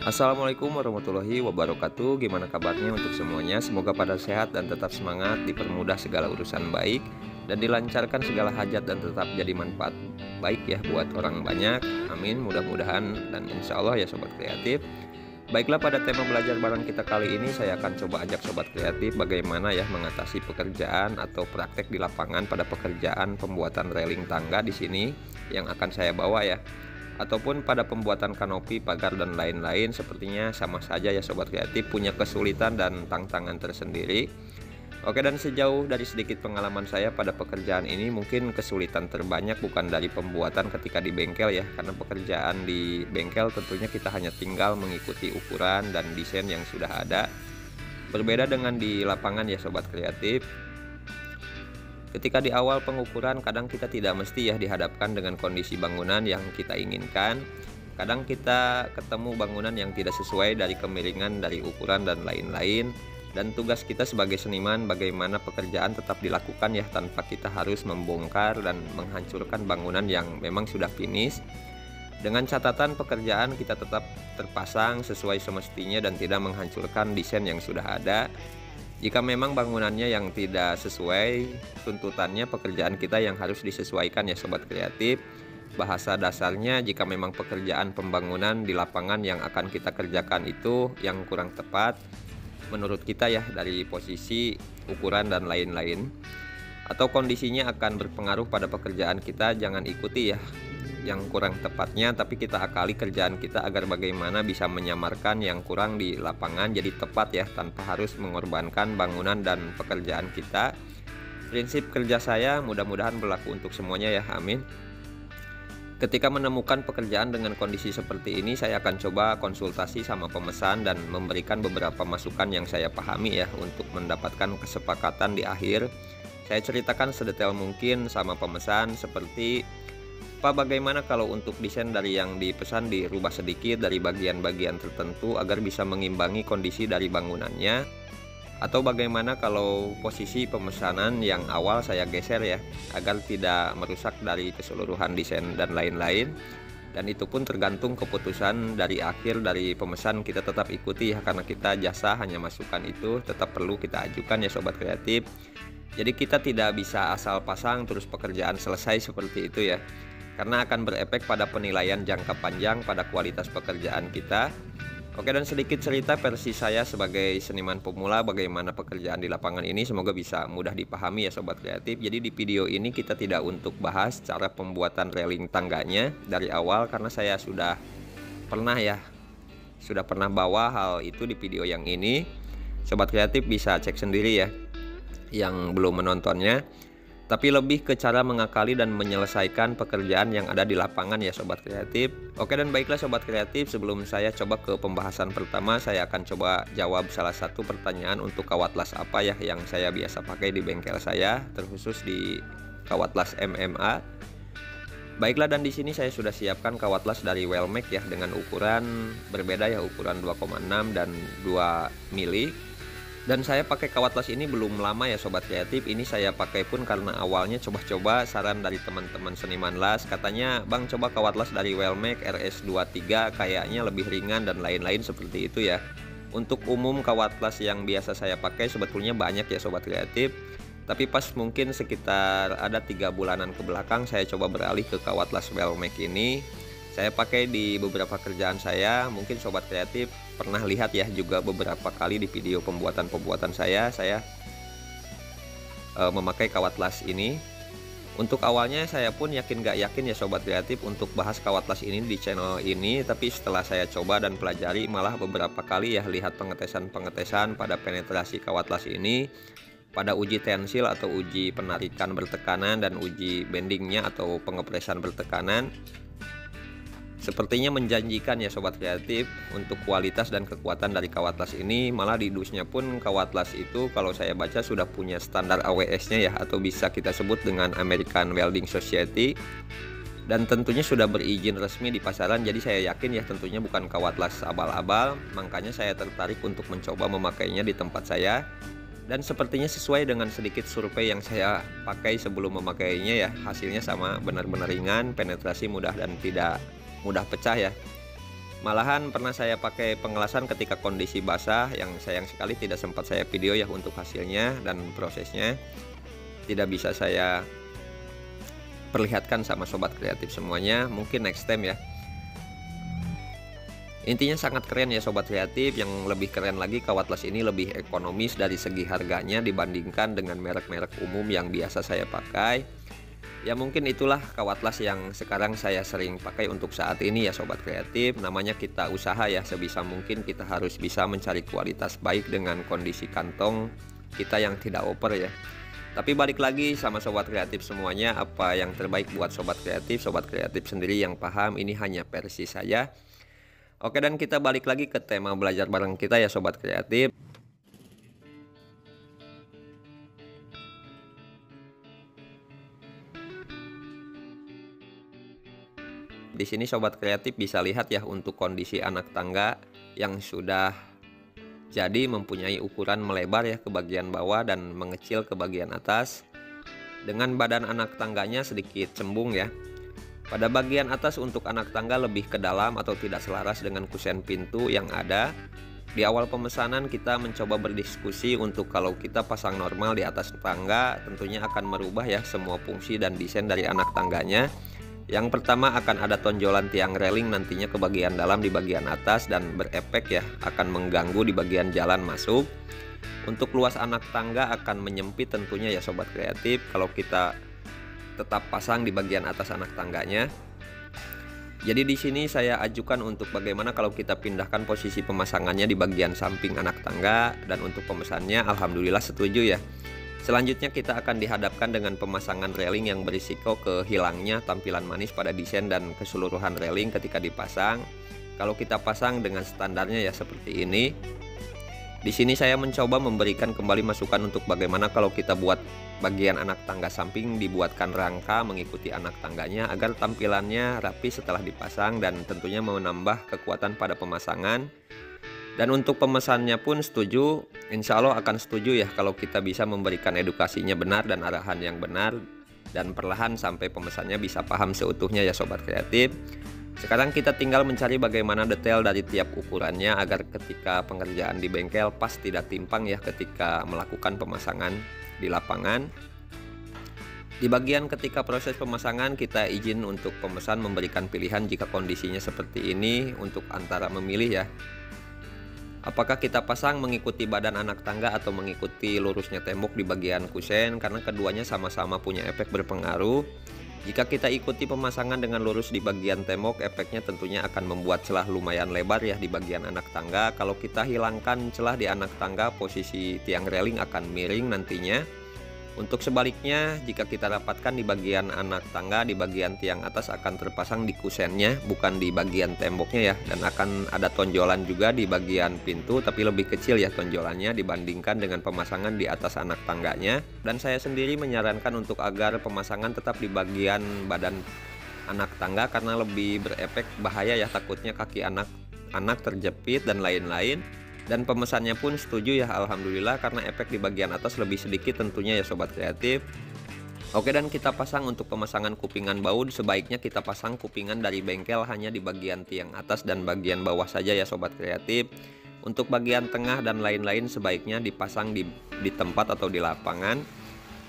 Assalamualaikum warahmatullahi wabarakatuh. Gimana kabarnya untuk semuanya? Semoga pada sehat dan tetap semangat, dipermudah segala urusan baik, dan dilancarkan segala hajat dan tetap jadi manfaat baik ya buat orang banyak. Amin. Mudah-mudahan dan insya Allah ya sobat kreatif. Baiklah, pada tema belajar bareng kita kali ini saya akan coba ajak sobat kreatif bagaimana ya mengatasi pekerjaan atau praktek di lapangan pada pekerjaan pembuatan railing tangga di sini yang akan saya bawa ya, ataupun pada pembuatan kanopi, pagar dan lain-lain. Sepertinya sama saja ya sobat kreatif, punya kesulitan dan tantangan tersendiri. Oke, dan sejauh dari sedikit pengalaman saya pada pekerjaan ini, mungkin kesulitan terbanyak bukan dari pembuatan ketika di bengkel ya, karena pekerjaan di bengkel tentunya kita hanya tinggal mengikuti ukuran dan desain yang sudah ada. Berbeda dengan di lapangan ya sobat kreatif. Ketika di awal pengukuran, kadang kita tidak mesti ya dihadapkan dengan kondisi bangunan yang kita inginkan. Kadang kita ketemu bangunan yang tidak sesuai dari kemiringan, dari ukuran dan lain-lain. Dan tugas kita sebagai seniman bagaimana pekerjaan tetap dilakukan ya, tanpa kita harus membongkar dan menghancurkan bangunan yang memang sudah finish. Dengan catatan pekerjaan kita tetap terpasang sesuai semestinya dan tidak menghancurkan desain yang sudah ada. Jika memang bangunannya yang tidak sesuai tuntutannya, pekerjaan kita yang harus disesuaikan ya sobat kreatif. Bahasa dasarnya, jika memang pekerjaan pembangunan di lapangan yang akan kita kerjakan itu yang kurang tepat menurut kita ya, dari posisi, ukuran dan lain-lain, atau kondisinya akan berpengaruh pada pekerjaan kita, jangan ikuti ya yang kurang tepatnya, tapi kita akali kerjaan kita agar bagaimana bisa menyamarkan yang kurang di lapangan jadi tepat ya, tanpa harus mengorbankan bangunan dan pekerjaan kita. Prinsip kerja saya mudah-mudahan berlaku untuk semuanya ya, amin. Ketika menemukan pekerjaan dengan kondisi seperti ini, saya akan coba konsultasi sama pemesan dan memberikan beberapa masukan yang saya pahami ya, untuk mendapatkan kesepakatan di akhir. Saya ceritakan sedetail mungkin sama pemesan, seperti Pak, bagaimana kalau untuk desain dari yang dipesan dirubah sedikit dari bagian-bagian tertentu agar bisa mengimbangi kondisi dari bangunannya? Atau bagaimana kalau posisi pemesanan yang awal saya geser ya, agar tidak merusak dari keseluruhan desain dan lain-lain. Dan itu pun tergantung keputusan dari akhir dari pemesan, kita tetap ikuti ya, karena kita jasa hanya masukan itu tetap perlu kita ajukan ya sobat kreatif. Jadi kita tidak bisa asal pasang terus pekerjaan selesai seperti itu ya, karena akan berefek pada penilaian jangka panjang pada kualitas pekerjaan kita. Oke, dan sedikit cerita versi saya sebagai seniman pemula bagaimana pekerjaan di lapangan ini, semoga bisa mudah dipahami ya sobat kreatif. Jadi di video ini kita tidak untuk bahas cara pembuatan railing tangganya dari awal, karena saya sudah pernah bawa hal itu di video yang ini. Sobat kreatif bisa cek sendiri ya yang belum menontonnya. Tapi lebih ke cara mengakali dan menyelesaikan pekerjaan yang ada di lapangan ya sobat kreatif. Oke, dan baiklah sobat kreatif, sebelum saya coba ke pembahasan pertama, saya akan coba jawab salah satu pertanyaan untuk kawat las apa ya yang saya biasa pakai di bengkel saya, terkhusus di kawat las MMA. Baiklah, dan di sini saya sudah siapkan kawat las dari Wellmax ya, dengan ukuran berbeda ya, ukuran 2,6 dan 2 mili. Dan saya pakai kawat las ini belum lama ya sobat kreatif. Ini saya pakai pun karena awalnya coba-coba saran dari teman-teman seniman las. Katanya, "Bang, coba kawat las dari Wellmax RS23, kayaknya lebih ringan dan lain-lain seperti itu ya." Untuk umum kawat las yang biasa saya pakai sebetulnya banyak ya sobat kreatif. Tapi pas mungkin sekitar ada 3 bulanan ke belakang, saya coba beralih ke kawat las Wellmax ini. Saya pakai di beberapa kerjaan saya. Mungkin sobat kreatif pernah lihat ya juga beberapa kali di video pembuatan saya memakai kawat las ini. Untuk awalnya saya pun gak yakin ya sobat kreatif untuk bahas kawat las ini di channel ini. Tapi setelah saya coba dan pelajari, malah beberapa kali ya lihat pengetesan pada penetrasi kawat las ini, pada uji tensil atau uji penarikan bertekanan dan uji bendingnya atau pengepresan bertekanan. Sepertinya menjanjikan ya sobat kreatif untuk kualitas dan kekuatan dari kawat las ini. Malah di dusnya pun kawat las itu kalau saya baca sudah punya standar AWS-nya ya, atau bisa kita sebut dengan American Welding Society. Dan tentunya sudah berizin resmi di pasaran. Jadi saya yakin ya tentunya bukan kawat las abal-abal. Makanya saya tertarik untuk mencoba memakainya di tempat saya. Dan sepertinya sesuai dengan sedikit survei yang saya pakai sebelum memakainya ya, hasilnya sama, benar-benar ringan, penetrasi mudah dan tidak mudah pecah ya. Malahan pernah saya pakai pengelasan ketika kondisi basah, yang sayang sekali tidak sempat saya video ya untuk hasilnya dan prosesnya. Tidak bisa saya perlihatkan sama sobat kreatif semuanya, mungkin next time ya. Intinya sangat keren ya sobat kreatif. Yang lebih keren lagi, Kawatlas ini lebih ekonomis dari segi harganya dibandingkan dengan merek-merek umum yang biasa saya pakai. Ya mungkin itulah Kawatlas yang sekarang saya sering pakai untuk saat ini ya sobat kreatif. Namanya kita usaha ya, sebisa mungkin kita harus bisa mencari kualitas baik dengan kondisi kantong kita yang tidak oper ya. Tapi balik lagi sama sobat kreatif semuanya, apa yang terbaik buat sobat kreatif sendiri yang paham, ini hanya versi saya. Oke, dan kita balik lagi ke tema belajar bareng kita ya sobat kreatif. Di sini sobat kreatif bisa lihat ya untuk kondisi anak tangga yang sudah jadi mempunyai ukuran melebar ya ke bagian bawah dan mengecil ke bagian atas. Dengan badan anak tangganya sedikit cembung ya. Pada bagian atas untuk anak tangga lebih ke dalam atau tidak selaras dengan kusen pintu yang ada. Di awal pemesanan kita mencoba berdiskusi untuk kalau kita pasang normal di atas tangga tentunya akan merubah ya semua fungsi dan desain dari anak tangganya. Yang pertama akan ada tonjolan tiang railing nantinya ke bagian dalam di bagian atas dan berefek ya akan mengganggu di bagian jalan masuk. Untuk luas anak tangga akan menyempit tentunya ya sobat kreatif kalau kita tetap pasang di bagian atas anak tangganya. Jadi di sini saya ajukan untuk bagaimana kalau kita pindahkan posisi pemasangannya di bagian samping anak tangga, dan untuk pemesannya alhamdulillah setuju ya. Selanjutnya kita akan dihadapkan dengan pemasangan railing yang berisiko kehilangnya tampilan manis pada desain dan keseluruhan railing ketika dipasang. Kalau kita pasang dengan standarnya ya seperti ini. Di sini saya mencoba memberikan kembali masukan untuk bagaimana kalau kita buat bagian anak tangga samping dibuatkan rangka mengikuti anak tangganya agar tampilannya rapi setelah dipasang dan tentunya menambah kekuatan pada pemasangan. Dan untuk pemesannya pun setuju, insya Allah akan setuju ya kalau kita bisa memberikan edukasinya benar dan arahan yang benar, dan perlahan sampai pemesannya bisa paham seutuhnya ya sobat kreatif. Sekarang kita tinggal mencari bagaimana detail dari tiap ukurannya agar ketika pengerjaan di bengkel pas tidak timpang ya ketika melakukan pemasangan di lapangan. Di bagian ketika proses pemasangan kita izin untuk pemesan memberikan pilihan jika kondisinya seperti ini untuk antara memilih ya. Apakah kita pasang mengikuti badan anak tangga atau mengikuti lurusnya tembok di bagian kusen, karena keduanya sama-sama punya efek berpengaruh. Jika kita ikuti pemasangan dengan lurus di bagian tembok, efeknya tentunya akan membuat celah lumayan lebar ya di bagian anak tangga. Kalau kita hilangkan celah di anak tangga, posisi tiang railing akan miring nantinya. Untuk sebaliknya, jika kita dapatkan di bagian anak tangga, di bagian tiang atas akan terpasang di kusennya, bukan di bagian temboknya ya. Dan akan ada tonjolan juga di bagian pintu, tapi lebih kecil ya tonjolannya dibandingkan dengan pemasangan di atas anak tangganya. Dan saya sendiri menyarankan untuk agar pemasangan tetap di bagian badan anak tangga karena lebih berefek bahaya ya, takutnya kaki anak terjepit dan lain-lain. Dan pemesannya pun setuju ya alhamdulillah karena efek di bagian atas lebih sedikit tentunya ya sobat kreatif. Oke, dan kita pasang untuk pemasangan kupingan baut, sebaiknya kita pasang kupingan dari bengkel hanya di bagian tiang atas dan bagian bawah saja ya sobat kreatif. Untuk bagian tengah dan lain-lain sebaiknya dipasang di tempat atau di lapangan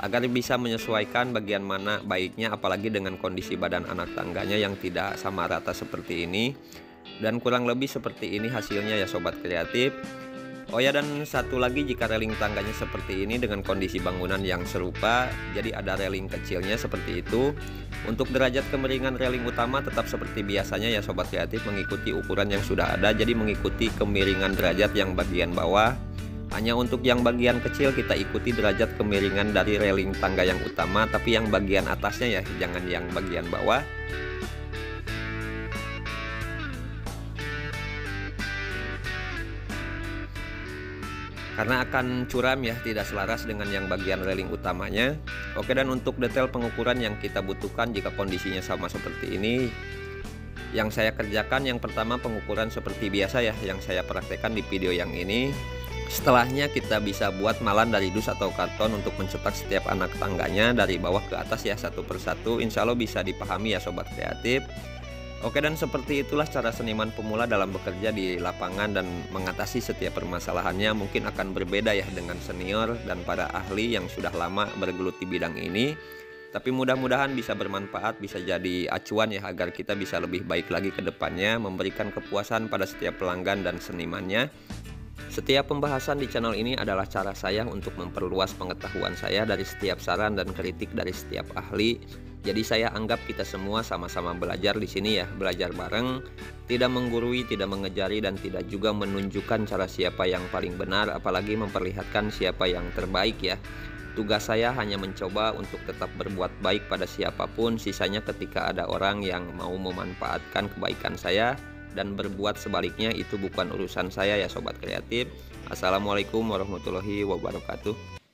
agar bisa menyesuaikan bagian mana baiknya, apalagi dengan kondisi badan anak tangganya yang tidak sama rata seperti ini. Dan kurang lebih seperti ini hasilnya ya sobat kreatif. Oh ya, dan satu lagi, jika railing tangganya seperti ini dengan kondisi bangunan yang serupa, jadi ada railing kecilnya seperti itu. Untuk derajat kemiringan railing utama tetap seperti biasanya ya sobat kreatif, mengikuti ukuran yang sudah ada, jadi mengikuti kemiringan derajat yang bagian bawah. Hanya untuk yang bagian kecil kita ikuti derajat kemiringan dari railing tangga yang utama, tapi yang bagian atasnya ya, jangan yang bagian bawah. Karena akan curam ya, tidak selaras dengan yang bagian railing utamanya. Oke, dan untuk detail pengukuran yang kita butuhkan jika kondisinya sama seperti ini, yang saya kerjakan yang pertama pengukuran seperti biasa ya, yang saya praktekkan di video yang ini. Setelahnya kita bisa buat malan dari dus atau karton untuk mencetak setiap anak tangganya dari bawah ke atas ya, satu persatu. Insya Allah bisa dipahami ya sobat kreatif. Oke, dan seperti itulah cara seniman pemula dalam bekerja di lapangan dan mengatasi setiap permasalahannya mungkin akan berbeda ya dengan senior dan para ahli yang sudah lama bergelut di bidang ini. Tapi mudah-mudahan bisa bermanfaat, bisa jadi acuan ya agar kita bisa lebih baik lagi ke depannya, memberikan kepuasan pada setiap pelanggan dan senimannya. Setiap pembahasan di channel ini adalah cara saya untuk memperluas pengetahuan saya dari setiap saran dan kritik dari setiap ahli. Jadi saya anggap kita semua sama-sama belajar di sini ya, belajar bareng, tidak menggurui, tidak mengejari, dan tidak juga menunjukkan cara siapa yang paling benar, apalagi memperlihatkan siapa yang terbaik ya. Tugas saya hanya mencoba untuk tetap berbuat baik pada siapapun, sisanya ketika ada orang yang mau memanfaatkan kebaikan saya dan berbuat sebaliknya itu bukan urusan saya ya sobat kreatif. Assalamualaikum warahmatullahi wabarakatuh.